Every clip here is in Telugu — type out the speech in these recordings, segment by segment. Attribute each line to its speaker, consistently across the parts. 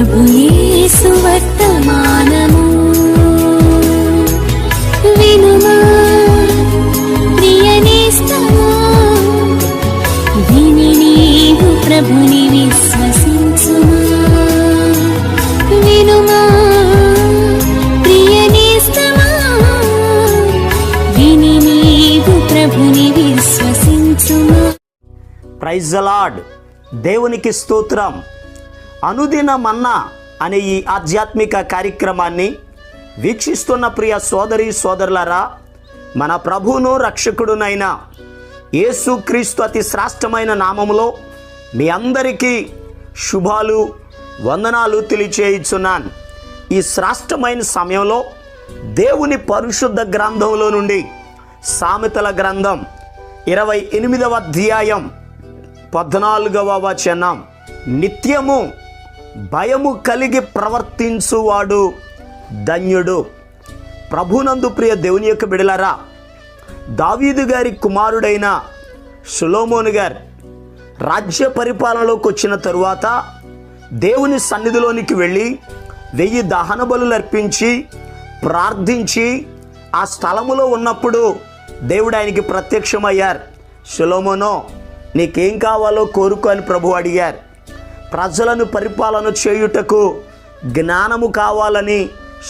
Speaker 1: ప్రభు యేసు వర్తమానము వినుమా ప్రియనేస్తమా, విని నీవు ప్రభుని విశ్వసించుమా. వినుమా ప్రియనేస్తమా, విని నీవు ప్రభుని విశ్వసించుమా.
Speaker 2: Praise the lord. దేవునికి స్తోత్రం. అనుదిన మన్నా అనే ఈ ఆధ్యాత్మిక కార్యక్రమాన్ని వీక్షిస్తున్న ప్రియ సోదరి సోదరులారా, మన ప్రభువును రక్షకుడునైన యేసుక్రీస్తు అతి శ్రేష్టమైన నామములో మీ అందరికీ శుభాలు వందనాలు తెలియచేయుచున్నాను. ఈ శ్రేష్టమైన సమయంలో దేవుని పరిశుద్ధ గ్రంథంలో నుండి సామెతల గ్రంథం 28వ అధ్యాయం 14వ వచనం, నిత్యము భయము కలిగి ప్రవర్తించువాడు ధన్యుడు. ప్రభునందు ప్రియ దేవుని యొక్క బిడలారా, దావీదు గారి కుమారుడైన సొలొమోను గారు రాజ్య పరిపాలనలోకి వచ్చిన తరువాత దేవుని సన్నిధిలోనికి వెళ్ళి 1000 దహన బలులు అర్పించి ప్రార్థించి ఆ స్థలములో ఉన్నప్పుడు దేవుడు ఆయనకి ప్రత్యక్షమయ్యారు. సొలొమోనో, నీకేం కావాలో కోరుకో అని ప్రభు అడిగారు. ప్రజలను పరిపాలన చేయుటకు జ్ఞానము కావాలని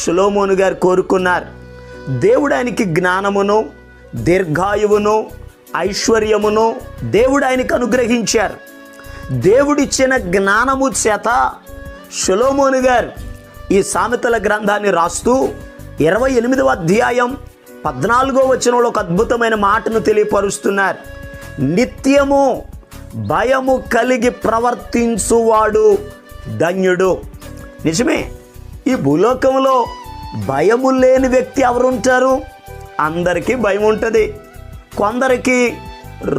Speaker 2: సొలొమోను గారు కోరుకున్నారు. దేవుడు ఆయనకి జ్ఞానమును, దీర్ఘాయువును, ఐశ్వర్యమును దేవుడు ఆయనకు అనుగ్రహించారు. దేవుడిచ్చిన జ్ఞానము చేత సొలొమోను గారు ఈ సామెతల గ్రంథాన్ని రాస్తూ 28వ అధ్యాయం 14వ వచనంలో ఒక అద్భుతమైన మాటను తెలియపరుస్తున్నారు. నిత్యము భయము కలిగి ప్రవర్తించువాడు ధన్యుడు. నిజమే, ఈ భూలోకంలో భయము లేని వ్యక్తి ఎవరుంటారు? అందరికీ భయం ఉంటుంది. కొందరికి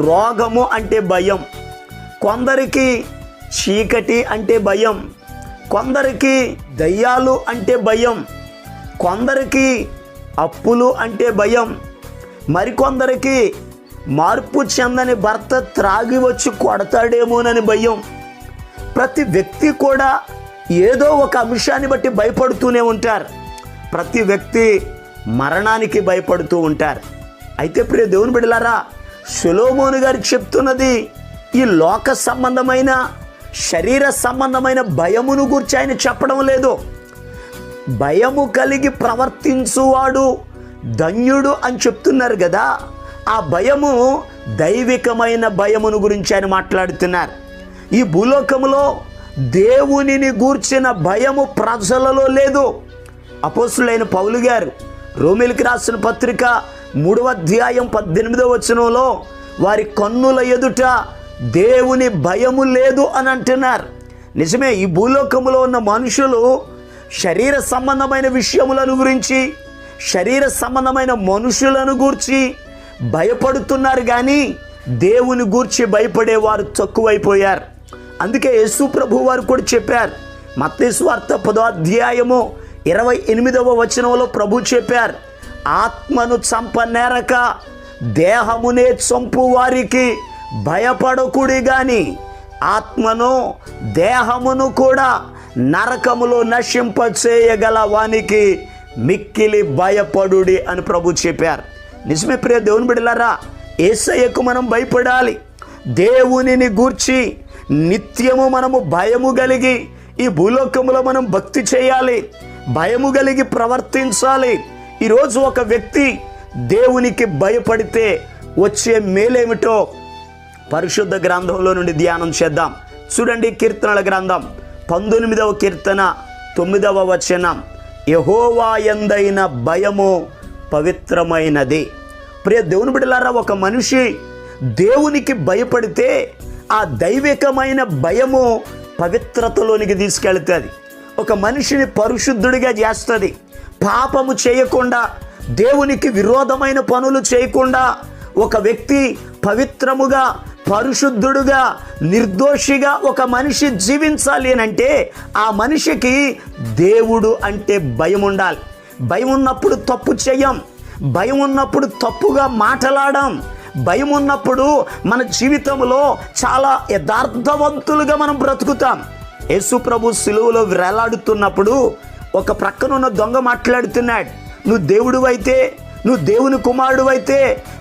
Speaker 2: రోగము అంటే భయం, కొందరికి చీకటి అంటే భయం, కొందరికి దయ్యాలు అంటే భయం, కొందరికి అప్పులు అంటే భయం, మరికొందరికి మార్పు చెందని భర్త త్రాగి వచ్చి కొడతాడేమోనని భయం. ప్రతి వ్యక్తి కూడా ఏదో ఒక అంశాన్ని బట్టి భయపడుతూనే ఉంటారు. ప్రతి వ్యక్తి మరణానికి భయపడుతూ ఉంటారు. అయితే ప్రియ దేవుని బిడ్డలారా, సొలొమోను గారు చెప్తున్నది ఈ లోక సంబంధమైన శరీర సంబంధమైన భయమును గురించి ఆయన చెప్పడం లేదు. భయము కలిగి ప్రవర్తించువాడు ధన్యుడు అని చెప్తున్నారు కదా. ఆ భయము దైవికమైన భయమును గురించి ఆయన మాట్లాడుతున్నారు. ఈ భూలోకములో దేవునిని గూర్చిన భయము ప్రజలలో లేదు. అపోస్తులైన పౌలు గారు రోమీయులకు రాసిన పత్రిక 3వ అధ్యాయం 18వ వచనంలో వారి కన్నుల ఎదుట దేవుని భయము లేదు అని అంటున్నారు. నిజమే, ఈ భూలోకములో ఉన్న మనుషులు శరీర సంబంధమైన విషయములను గురించి, శరీర సంబంధమైన మనుషులను గూర్చి భయపడుతున్నారు, కానీ దేవుని గూర్చి భయపడేవారు తక్కువైపోయారు. అందుకే యేసు ప్రభు వారు కూడా చెప్పారు. మత్తయి సువార్త 10వ అధ్యాయము 28వ వచనంలో ప్రభు చెప్పారు, ఆత్మను చంపనేరక దేహమునే చంపు వారికి భయపడకుడి గాని ఆత్మను దేహమును కూడా నరకములో నశింపచేయగల వానికి మిక్కిలి భయపడుడి అని ప్రభు చెప్పారు. నిజమే ప్రియ దేవుని బిడ్డలారా, యేసయ్యకు మనం భయపడాలి. దేవునిని గూర్చి నిత్యము మనము భయము కలిగి ఈ భూలోకములో మనం భక్తి చేయాలి, భయము కలిగి ప్రవర్తించాలి. ఈరోజు ఒక వ్యక్తి దేవునికి భయపడితే వచ్చే మేలేమిటో పరిశుద్ధ గ్రంథంలో నుండి ధ్యానం చేద్దాం. చూడండి, కీర్తనల గ్రంథం 19వ కీర్తన 9వ వచనం, యెహోవా యందైన భయము పవిత్రమైనది. ప్రియ దేవుని బిడ్డలారా, ఒక మనిషి దేవునికి భయపడితే ఆ దైవికమైన భయము పవిత్రతలోనికి తీసుకెళ్తుంది. ఒక మనిషిని పరిశుద్ధుడిగా చేస్తుంది. పాపము చేయకుండా, దేవునికి విరోధమైన పనులు చేయకుండా ఒక వ్యక్తి పవిత్రముగా, పరిశుద్ధుడుగా, నిర్దోషిగా ఒక మనిషి జీవించాలి అని అంటే ఆ మనిషికి దేవుడు అంటే భయం ఉండాలి. భయం ఉన్నప్పుడు తప్పు చేయం, భయం ఉన్నప్పుడు తప్పుగా మాట్లాడం, భయం ఉన్నప్పుడు మన జీవితంలో చాలా యథార్థవంతులుగా మనం బ్రతుకుతాం. యేసు ప్రభు సిలువలో వేలాడుతున్నప్పుడు ఒక ప్రక్కనున్న దొంగ మాట్లాడుతున్నాడు, నువ్వు దేవుడు అయితే, నువ్వు దేవుని కుమారుడు అయితే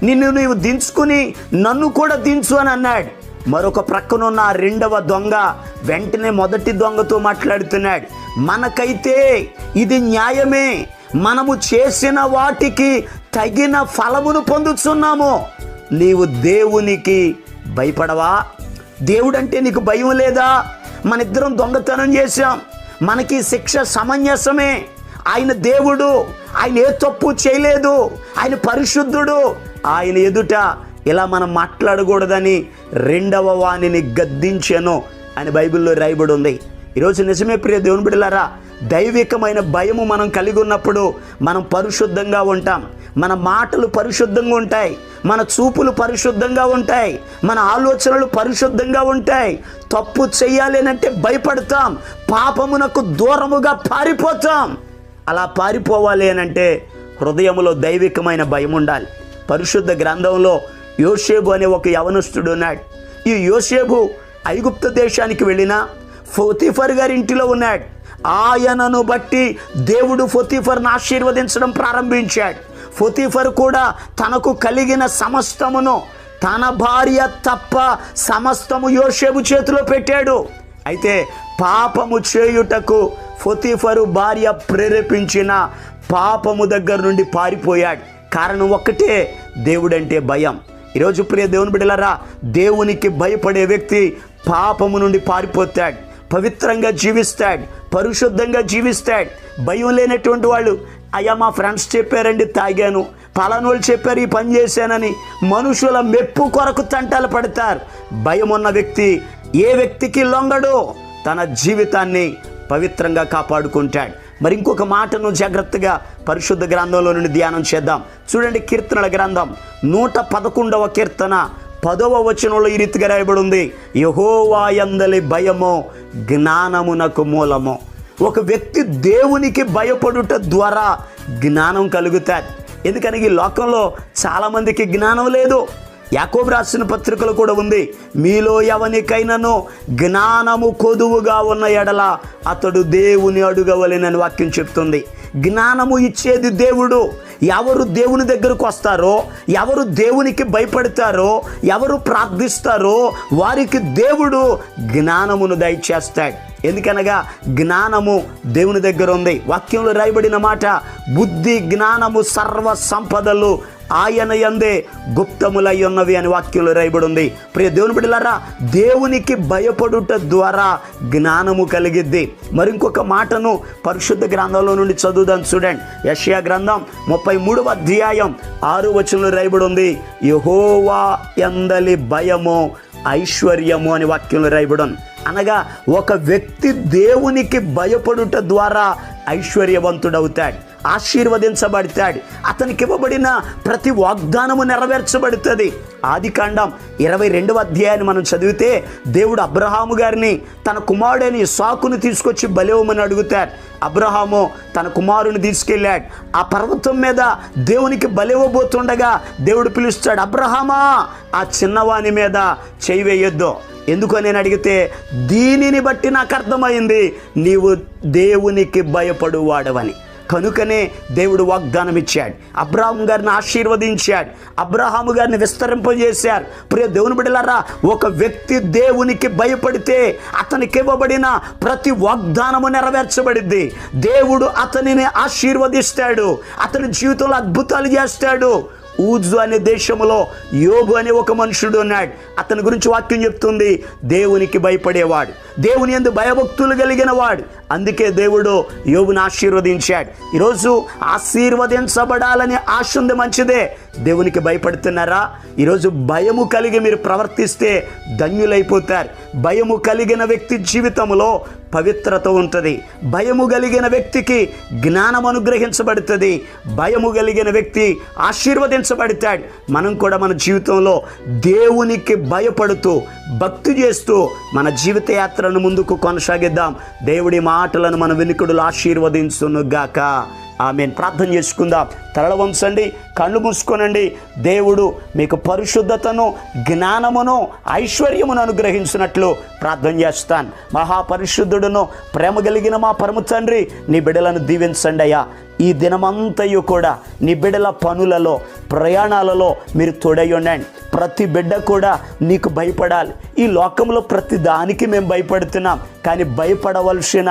Speaker 2: నిన్ను నీవు దించుకుని నన్ను కూడా దించు అని అన్నాడు. మరొక ప్రక్కనున్న రెండవ దొంగ వెంటనే మొదటి దొంగతో మాట్లాడుతున్నాడు, మనకైతే ఇది న్యాయమే, మనము చేసిన వాటికి తగిన ఫలమును పొందుతున్నాము, నీవు దేవునికి భయపడవా? దేవుడంటే నీకు భయం లేదా? మన ఇద్దరం దొంగతనం చేశాం, మనకి శిక్ష సమంజసమే. ఆయన దేవుడు, ఆయన ఏ తప్పు చేయలేదు, ఆయన పరిశుద్ధుడు, ఆయన ఎదుట ఇలా మనం మాట్లాడకూడదని రెండవ వాణిని గద్దించెను అని బైబిల్లో రాయబడి ఉంది. ఈరోజు నిజమే ప్రియ దేవుని బిడ్డలారా, దైవికమైన భయము మనం కలిగి ఉన్నప్పుడు మనం పరిశుద్ధంగా ఉంటాం, మన మాటలు పరిశుద్ధంగా ఉంటాయి, మన చూపులు పరిశుద్ధంగా ఉంటాయి, మన ఆలోచనలు పరిశుద్ధంగా ఉంటాయి. తప్పు చెయ్యాలి అంటే భయపడతాం, పాపమునకు దూరముగా పారిపోతాం. అలా పారిపోవాలి అంటే హృదయంలో దైవికమైన భయం ఉండాలి. పరిశుద్ధ గ్రంథంలో యోసేపు అనే ఒక యవనస్తుడు ఉన్నాడు. ఈ యోసేపు ఐగుప్తు దేశానికి వెళ్ళిన పోతీఫర్ గారి ఇంటిలో ఉన్నాడు. ఆయనను బట్టి దేవుడు పోతీఫర్ను ఆశీర్వదించడం ప్రారంభించాడు. పోతీఫర్ కూడా తనకు కలిగిన సమస్తమును, తన భార్య తప్ప సమస్తము యోసేపు చేతిలో పెట్టాడు. అయితే పాపము చేయుటకు పోతీఫరు భార్య ప్రేరేపించిన పాపము దగ్గర నుండి పారిపోయాడు. కారణం ఒక్కటే, దేవుడంటే భయం. ఈరోజు ప్రియ దేవుని బిడ్డలారా, దేవునికి భయపడే వ్యక్తి పాపము నుండి పారిపోతాడు, పవిత్రంగా జీవిస్తాడు, పరిశుద్ధంగా జీవిస్తాడు. భయం లేనటువంటి వాళ్ళు, అయ్యా మా ఫ్రెండ్స్ చెప్పారండి తాగాను, పలానోళ్ళు చెప్పారు ఈ పని చేశానని మనుషుల మెప్పు కొరకు తంటాలు పడతారు. భయం ఉన్న వ్యక్తి ఏ వ్యక్తికి లొంగడు, తన జీవితాన్ని పవిత్రంగా కాపాడుకుంటాడు. మరి ఇంకొక మాటను జాగ్రత్తగా పరిశుద్ధ గ్రంథంలో నుండి ధ్యానం చేద్దాం. చూడండి, కీర్తనల గ్రంథం 111వ కీర్తన 10వ వచనంలో ఈ రీతిగా రాయబడి ఉంది, యెహోవా యందలి భయము జ్ఞానమునకు మూలము. ఒక వ్యక్తి దేవునికి భయపడుట ద్వారా జ్ఞానం కలుగుతాడు. ఎందుకని ఈ లోకంలో చాలామందికి జ్ఞానం లేదు. యాకోబు రాసిన పత్రికలు కూడా ఉంది, మీలో ఎవనికైనాను జ్ఞానము కొదువుగా ఉన్న ఎడల అతడు దేవుని అడుగవలెనని వాక్యం చెప్తుంది. జ్ఞానము ఇచ్చేది దేవుడు. ఎవరు దేవుని దగ్గరకు వస్తారో, ఎవరు దేవునికి భయపడతారో, ఎవరు ప్రార్థిస్తారో వారికి దేవుడు జ్ఞానమును దయచేస్తాడు. ఎందుకనగా జ్ఞానము దేవుని దగ్గర ఉంది. వాక్యంలో రాయబడిన మాట, బుద్ధి జ్ఞానము సర్వ సంపదలు ఆయన యందే గుప్తములై ఉన్నవి అని వాక్యంలో రాయబడి ఉంది. ప్రియ దేవుని బిడ్డలారా, దేవునికి భయపడుట ద్వారా జ్ఞానము కలిగిద్ది. మరి ఇంకొక మాటను పరిశుద్ధ గ్రంథంలో నుండి చదువుదాం. చూడండి, యెషయా గ్రంథం 33వ అధ్యాయం 6వ వచనంలో రాయబడి ఉంది, యెహోవా యందలి భయము ఐశ్వర్యము అని వాక్యంలో రాయబడి ఉంది. అనగా ఒక వ్యక్తి దేవునికి భయపడుట ద్వారా ఐశ్వర్యవంతుడవుతాడు, ఆశీర్వదించబడతాడు. అతనికి ఇవ్వబడిన ప్రతి వాగ్దానము నెరవేర్చబడుతుంది. ఆదికాండం 22వ అధ్యాయాన్ని మనం చదివితే దేవుడు అబ్రహాము గారిని తన కుమారుడైన ఇస్సాకును తీసుకొచ్చి బలివ్వమని అడుగుతారు. అబ్రహాము తన కుమారుని తీసుకెళ్ళాడు. ఆ పర్వతం మీద దేవునికి బలివ్వబోతుండగా దేవుడు పిలుస్తాడు, అబ్రహామా ఆ చిన్నవాని మీద చేయి వేయొద్దు. ఎందుకో నేను అడిగితే, దీనిని బట్టి నాకు అర్థమైంది నీవు దేవునికి భయపడువాడవని. కనుకనే దేవుడు వాగ్దానం ఇచ్చాడు, అబ్రహాము గారిని ఆశీర్వదించాడు, అబ్రహాము గారిని విస్తరింపజేశారు. ప్రియ దేవుని బిడ్డలారా, ఒక వ్యక్తి దేవునికి భయపడితే అతనికి ఇవ్వబడిన ప్రతి వాగ్దానము నెరవేర్చబడింది. దేవుడు అతనిని ఆశీర్వదిస్తాడు, అతని జీవితంలో అద్భుతాలు చేస్తాడు. ఊజు అనే దేశంలో యోబు అనే ఒక మనుషుడు ఉన్నాడు. అతని గురించి వాక్యం చెప్తుంది, దేవునికి భయపడేవాడు, దేవుని యందు భయభక్తులు కలిగిన వాడు. అందుకే దేవుడు యోబుని ఆశీర్వదించాడు. ఈరోజు ఆశీర్వదించబడాలని ఆశ ఉంది, మంచిదే. దేవునికి భయపడుతున్నారా? ఈరోజు భయము కలిగి మీరు ప్రవర్తిస్తే ధన్యులైపోతారు. భయము కలిగిన వ్యక్తి జీవితంలో పవిత్రత ఉంటుంది. భయము కలిగిన వ్యక్తికి జ్ఞానం అనుగ్రహించబడుతుంది. భయము కలిగిన వ్యక్తి ఆశీర్వదించబడతాడు. మనం కూడా మన జీవితంలో దేవునికి భయపడుతూ భక్తి చేస్తూ మన జీవిత యాత్రను ముందుకు కొనసాగిద్దాం. దేవుడి మాటలను మన వెనుకడులు ఆశీర్వదించును గాక. ఆమేన్. ప్రార్థన చేసుకుందాం. తలల వంచండి, కళ్ళు మూసుకోనండి. దేవుడు మీకు పరిశుద్ధతను, జ్ఞానమును, ఐశ్వర్యమును అనుగ్రహించినట్లు ప్రార్థన చేస్తాను. మహాపరిశుద్ధుడును ప్రేమ కలిగిన మా పరమ తండ్రి, నీ బిడ్డలను దీవించండి అయ్యా. ఈ దినమంతయు కూడా నీ బిడ్డల పనులలో, ప్రయాణాలలో మీరు తోడై ఉండండి. ప్రతి బిడ్డ కూడా నీకు భయపడాలి. ఈ లోకంలో ప్రతి దానికి మేము భయపడుతున్నాం, కానీ భయపడవలసిన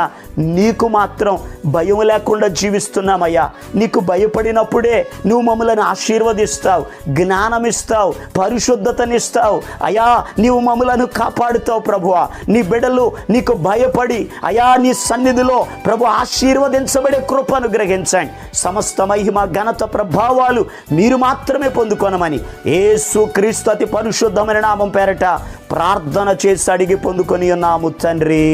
Speaker 2: నీకు మాత్రం భయం లేకుండా జీవిస్తున్నామయ్యా. నీకు భయపడినప్పుడే నువ్వు మమ్మల్ని ఆశీర్వదిస్తావు, జ్ఞానం ఇస్తావు, పరిశుద్ధతనిస్తావు అయ్యా. నీవు మమ్మలను కాపాడుతావు ప్రభువా. నీ బిడ్డలు నీకు భయపడి అయ్యా నీ సన్నిధిలో ప్రభు ఆశీర్వదించబడే కృపను గ్రహించండి. సమస్త మహిమ, ఘనత, ప్రభావాలు మీరు మాత్రమే పొందుకొనమని యేసు క్రీస్తు అతి పరిశుద్ధమైన నామం పేరట ప్రార్థన చేసి అడిగి పొందుకొని ఉన్నాము తండ్రి.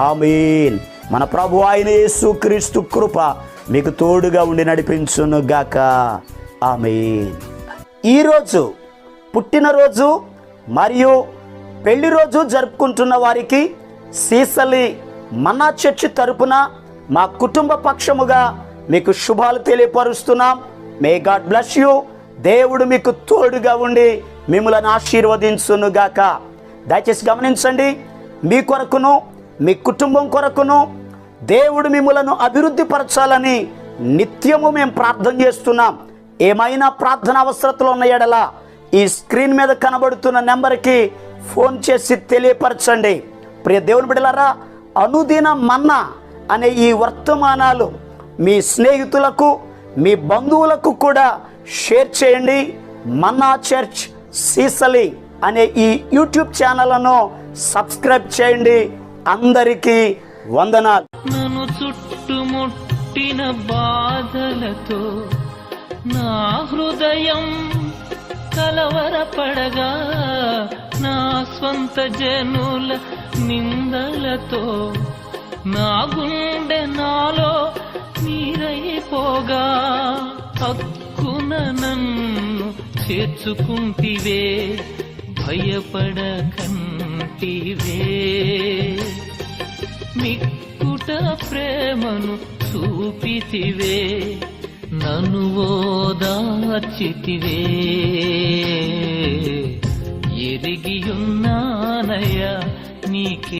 Speaker 2: ఆమేన్. మన ప్రభు అయిన యేసు క్రీస్తు కృప మీకు తోడుగా ఉండి నడిపించును గాక. ఆమేన్. ఈరోజు పుట్టినరోజు మరియు పెళ్లి రోజు జరుపుకుంటున్న వారికి సీసలి మన్నా చర్చి తరపున మా కుటుంబ పక్షముగా మీకు శుభాలు తెలియపరుస్తున్నాం. May God bless you. దేవుడు మీకు తోడుగా ఉండి మిమ్మల్ని ఆశీర్వదించును గాక. దయచేసి గమనించండి, మీ కొరకును మీ కుటుంబం కొరకును దేవుడు మిమ్మలను అభివృద్ధి పరచాలని నిత్యము మేము ప్రార్థన చేస్తున్నాం. ఏమైనా ప్రార్థన అవసరతలు ఉన్న ఎడల ఈ స్క్రీన్ మీద కనబడుతున్న నెంబర్కి ఫోన్ చేసి తెలియపరచండి. ప్రియ దేవుని బిడ్డలారా, అనుదిన మన్నా అనే ఈ వర్తమానాలు మీ స్నేహితులకు, మీ బంధువులకు కూడా షేర్ చేయండి. మన్నా చర్చ్ సీసలి అనే ఈ యూట్యూబ్ ఛానల్ను సబ్స్క్రైబ్ చేయండి. అందరికీ వందనాలు.
Speaker 3: నన్ను చుట్టుముట్టిన బాధలతో నా హృదయం కలవరపడగా, నా స్వంత జనుల నిందలతో నా గుండె నాలో నీరైపోగా, హక్కున నన్ను చేర్చుకుంటివే, భయపడకంటివే. మిక్కుట ప్రేమను చూపితివే, నన్ను ఓదార్చితివే. ఎరిగియున్నానయ్యా నీకే